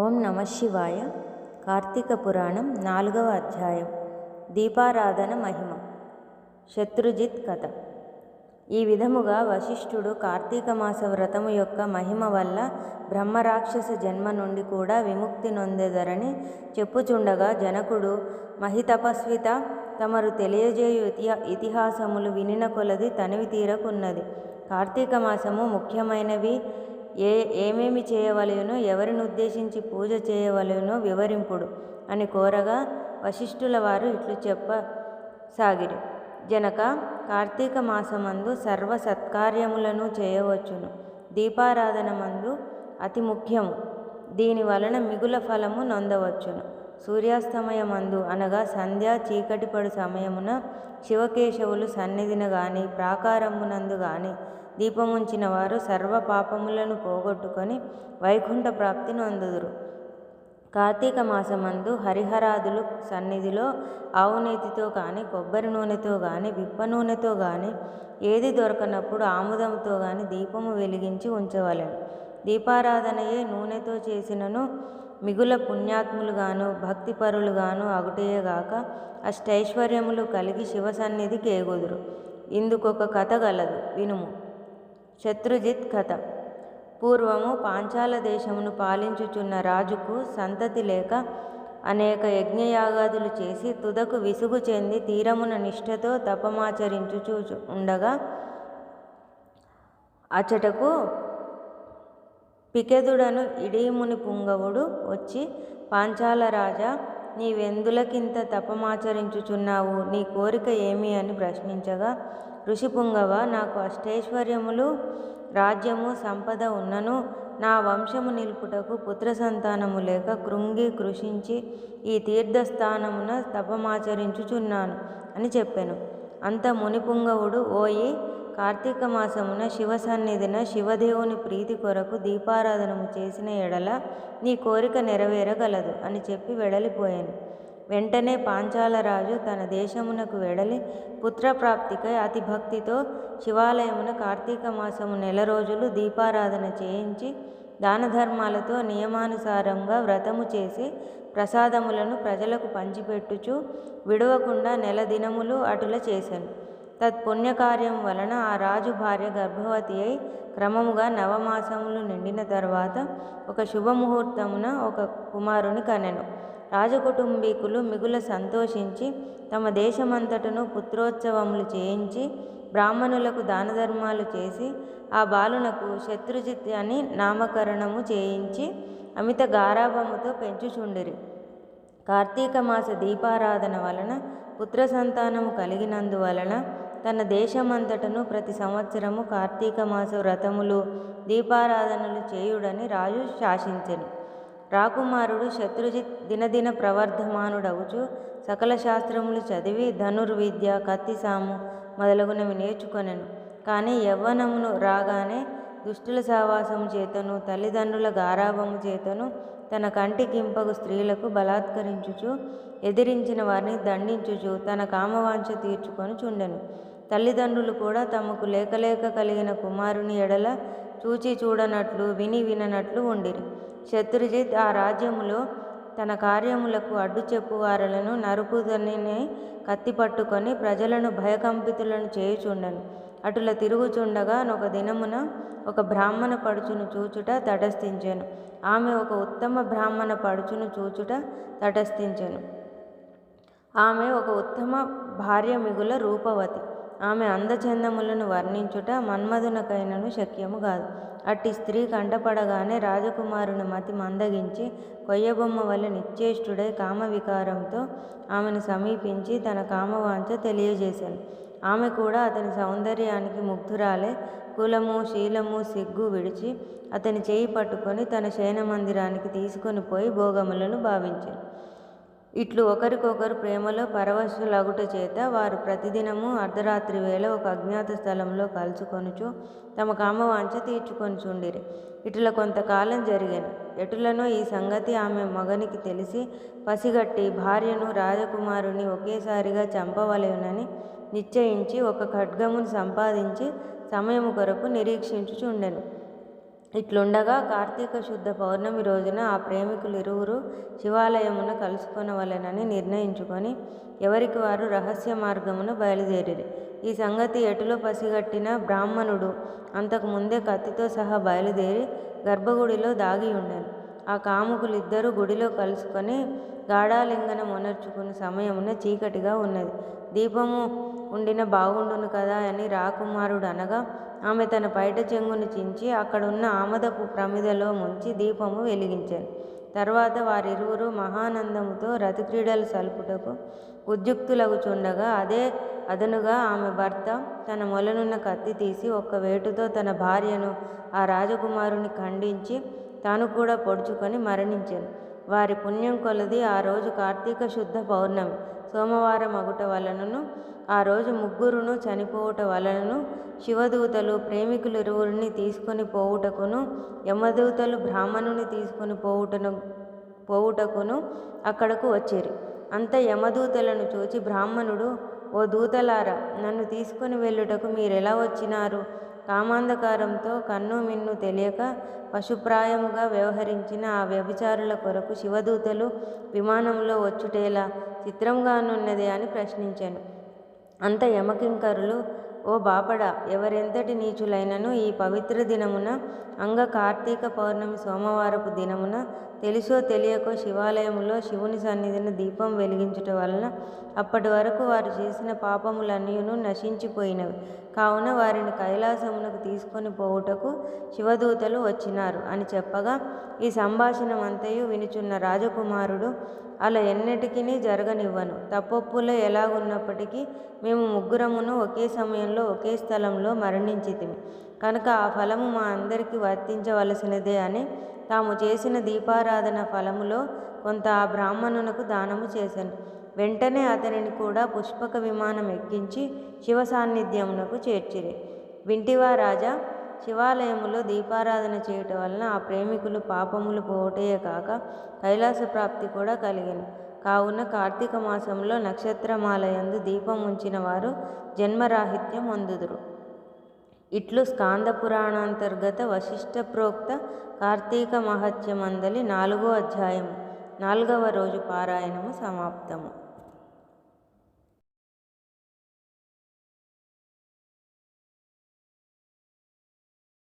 ఓం నమ శివాయ. కార్తీక పురాణం 4వ అధ్యాయం. దీపారాధన మహిమ. శత్రుజిత్ కథ. ఈ విధముగా వశిష్ఠుడు కార్తీక మాస వ్రతము యొక్క మహిమ వల్ల బ్రహ్మరాక్షస జన్మ నుండి కూడా విముక్తి నొందెదరని చెప్పుచుండగా జనకుడు, మహితపస్విత, తమరు తెలియజేయు ఇతిహాసములు వినిన కొలది తనివి తీరకున్నది. కార్తీక మాసము ముఖ్యమైనవి ఏమేమి చేయవలెనో, ఎవరిని ఉద్దేశించి పూజ చేయవలెనో వివరింపుడు అని కోరగా వశిష్ఠుల వారు ఇట్లు చెప్పసాగిరి. జనక, కార్తీక మాసమందు సర్వ సత్కార్యములను చేయవచ్చును. దీపారాధన మందు అతి ముఖ్యము. దీని వలన మిగుల ఫలము నొందవచ్చును. సూర్యాస్తమయమందు అనగా సంధ్య చీకటి పడు సమయమున శివకేశవులు సన్నిధిన గాని ప్రాకారమునందు గాని దీపముంచిన వారు సర్వ పాపములను పోగొట్టుకొని వైకుంఠ ప్రాప్తి నొందుదురు. కార్తీక మాసమందు హరిహరాదులు సన్నిధిలో ఆవునేతితో కానీ, కొబ్బరి నూనెతో కానీ, విప్ప నూనెతో కానీ, ఏది దొరకనప్పుడు ఆముదంతో కానీ దీపము వెలిగించి ఉంచవలెను. దీపారాధనయే నూనెతో చేసినను మిగుల పుణ్యాత్ములుగాను భక్తిపరులుగాను అగుటయేగాక అష్టైశ్వర్యములు కలిగి శివసన్నిధి కేగుదురు. ఇందుకొక కథ గలదు, వినుము. శత్రుజిత్ కథ. పూర్వము పాంచాల దేశమును పాలించుచున్న రాజుకు సంతతి లేక అనేక యజ్ఞయాగాదులు చేసి తుదకు విసుగు చెంది తీరమున నిష్ఠతో తపమాచరించుచూ ఉండగా అచటకు పికెదుడను ఇడీముని పుంగవుడు వచ్చి, పాంచాల రాజా, నీవెందులకింత తపమాచరించుచున్నావు? నీ కోరిక ఏమి అని ప్రశ్నించగా, ఋషిపుంగవ, నాకు అష్టైశ్వర్యములు రాజ్యము సంపద ఉన్నను నా వంశము నిలుపుటకు పుత్ర సంతానము లేక కృంగి కృషించి ఈ తీర్థస్థానమున తపమాచరించుచున్నాను అని చెప్పెను. అంత మునిపుంగవుడు, ఓయి, కార్తీక మాసమున శివసన్నిధిన శివదేవుని ప్రీతి కొరకు దీపారాధనము చేసిన ఎడల నీ కోరిక నెరవేరగలదు అని చెప్పి వెడలిపోయాను. వెంటనే పాంచాలరాజు తన దేశమునకు వెడలి పుత్రప్రాప్తికై అతి భక్తితో శివాలయమున కార్తీక మాసము 1 రోజులు దీపారాధన చేయించి దానధర్మాలతో నియమానుసారంగా వ్రతము చేసి ప్రసాదములను ప్రజలకు పంచిపెట్టుచు విడవకుండా 1 దినములు అటుల చేశాను. తత్పుణ్యకార్యం వలన ఆ రాజు భార్య గర్భవతి అయి క్రమముగా 9 మాసములు నిండిన తర్వాత ఒక శుభముహూర్తమున ఒక కుమారుని కనెను. రాజకుటుంబీకులు మిగుల సంతోషించి తమ దేశమంతటను పుత్రోత్సవములు చేయించి బ్రాహ్మణులకు దానధర్మాలు చేసి ఆ బాలునకు శత్రుజిత్ అని నామకరణము చేయించి అమిత గారాభముతో పెంచుచుండిరి. కార్తీక మాస దీపారాధన వలన పుత్ర సంతానము కలిగినందువలన తన దేశమంతటను ప్రతి సంవత్సరము కార్తీక మాస వ్రతములు దీపారాధనలు చేయుడని రాజు శాసించెను. రాకుమారుడు శత్రుజిత్ దినదిన ప్రవర్ధమానుడగుచు సకల శాస్త్రములు చదివి ధనుర్విద్య, కత్తిసాము మొదలగునవి నేర్చుకొనెను. కానీ యవ్వనమును రాగానే దుష్టుల సావాసము చేతను తల్లిదండ్రుల గారాభము చేతను తన కంటికింపగు స్త్రీలకు బలాత్కరించుచు ఎదిరించిన వారిని దండించుచు తన కామవాంఛ తీర్చుకొని చుండెను. తల్లిదండ్రులు కూడా తమకు లేకలేక కలిగిన కుమారుని ఎడల చూచి చూడనట్లు విని విననట్లు ఉండిరి. శత్రుజిత్ ఆ రాజ్యములో తన కార్యములకు అడ్డు చెప్పువారలను నరుకుదనిని కత్తి పట్టుకొని ప్రజలను భయకంపితులను చేయుచుండెను. అటుల తిరుగుచుండగా ఒక దినమున ఒక బ్రాహ్మణ పడుచును చూచుట తటస్థించెను. ఆమె ఒక ఉత్తమ బ్రాహ్మణ పడుచును చూచుట తటస్థించెను. ఆమె ఒక ఉత్తమ భార్య, మిగుల రూపవతి. ఆమె అందచందములను వర్ణించుట మన్మధునకైనను శక్యము కాదు. అట్టి స్త్రీ కంటపడగానే రాజకుమారుని మతి మందగించి కొయ్యబొమ్మ వలె నిశ్చేష్టుడై కామవికారంతో ఆమెను సమీపించి తన కామవాంఛ తెలియజేశాను. ఆమె కూడా అతని సౌందర్యానికి ముగ్ధురాలే కులము శీలము సిగ్గు విడిచి అతని చేయి పట్టుకొని తన శయన మందిరానికి తీసుకొని పోయి భోగములను భావించాను. ఇట్లు ఒకరికొకరు ప్రేమలో పరవశులగుట చేత వారు ప్రతిదినము అర్ధరాత్రి వేళ ఒక అజ్ఞాత స్థలంలో కలుసుకొనుచు తమ కామవాంఛ తీర్చుకొనుచుండిరి. ఇట్లా కొంతకాలం జరిగాను. ఎటులనో ఈ సంగతి ఆమె మగనికి తెలిసి పసిగట్టి భార్యను రాజకుమారుని ఒకేసారిగా చంపవలెనని నిశ్చయించి ఒక ఖడ్గమును సంపాదించి సమయము కొరకు నిరీక్షించుచుండెను. ఇట్లుండగా కార్తీక శుద్ధ పౌర్ణమి రోజున ఆ ప్రేమికులు ఇరువురు శివాలయమున కలుసుకొనవలెనని నిర్ణయించుకొని ఎవరికి వారు రహస్య మార్గమున బయలుదేరిరి. ఈ సంగతి ఎటులో పసిగట్టిన బ్రాహ్మణుడు అంతకు ముందే కత్తితో సహా బయలుదేరి గర్భగుడిలో దాగి ఉండెను. ఆ కాముకులిద్దరూ గుడిలో కలుసుకొని గాఢాలింగనం ఒనర్చుకున్న సమయమున చీకటిగా ఉన్నది. దీపము ఉండిన బాగుండును కదా అని రాకుమారుడు అనగా ఆమె తన పైట చెంగును చించి అక్కడున్న ఆమదపు ప్రమిదలో ముంచి దీపము వెలిగించాను. తర్వాత వారిరువురు మహానందముతో రతిక్రీడలు సల్పుటకు ఉద్యుక్తులగుచుండగా అదే అదనుగా ఆమె భర్త తన మొలనున్న కత్తి తీసి ఒక్క వేటుతో తన భార్యను ఆ రాజకుమారుని ఖండించి తాను కూడా పొడుచుకొని మరణించాను. వారి పుణ్యం కొలది ఆ రోజు కార్తీక శుద్ధ పౌర్ణమి సోమవారం అగుట వలనను ఆ రోజు ముగ్గురును చనిపోవుట వలనను శివదూతలు ప్రేమికులు ఇరువురిని తీసుకొని పోవుటకును యమదూతలు బ్రాహ్మణుని తీసుకొని పోవుటకును అక్కడకు వచ్చిరి. అంత యమదూతలను చూచి బ్రాహ్మణుడు, ఓ దూతలారా, నన్ను తీసుకొని వెళ్ళుటకు మీరెలా వచ్చినారు? కామాంధకారంతో కన్ను మిన్ను తెలియక పశుప్రాయముగా వ్యవహరించిన ఆ వ్యభిచారుల కొరకు శివదూతలు విమానంలో వచ్చుటేలా చిత్రంగానున్నదే అని ప్రశ్నించాను. అంత యమకింకరులు, ఓ బాపడా, ఎవరెంతటి నీచులైనను ఈ పవిత్ర దినమున అంగ కార్తీక పౌర్ణమి సోమవారపు దినమున తెలిసో తెలియకో శివాలయములో శివుని సన్నిధిన దీపం వెలిగించుట వలన అప్పటి వరకు వారు చేసిన పాపములన్నీయును నశించిపోయినవి. కావున వారిని కైలాసమునకు తీసుకొని పోవుటకు శివదూతలు వచ్చినారు అని చెప్పగా ఈ సంభాషణమంతయు వినుచున్న రాజకుమారుడు, అలా ఎన్నటికీ జరగనివ్వను. తప్పొప్పులో ఎలాగున్నప్పటికీ మేము ముగ్గురమును ఒకే సమయంలో ఒకే స్థలంలో మరణించితిమి కనుక ఆ ఫలము మా అందరికీ వర్తించవలసినదే అని తాము చేసిన దీపారాధన ఫలములో కొంత ఆ బ్రాహ్మణునకు దానము చేశాను. వెంటనే అతనిని కూడా పుష్పక విమానం ఎక్కించి శివ సాన్నిధ్యమునకు చేర్చిరి. వింటివా రాజా, శివాలయములో దీపారాధన చేయటం వలన ఆ ప్రేమికులు పాపములు పోవటయే కాక కైలాస ప్రాప్తి కూడా కలిగెను. కావున కార్తీక మాసంలో నక్షత్రమాలయందు దీపం ఉంచిన వారు జన్మరాహిత్యం పొందుదురు. ఇట్లు స్కాంద పురాణాంతర్గత వశిష్ఠ ప్రోక్త కార్తీక మహత్యమందలి 4వ అధ్యాయము 4వ రోజు పారాయణము సమాప్తము.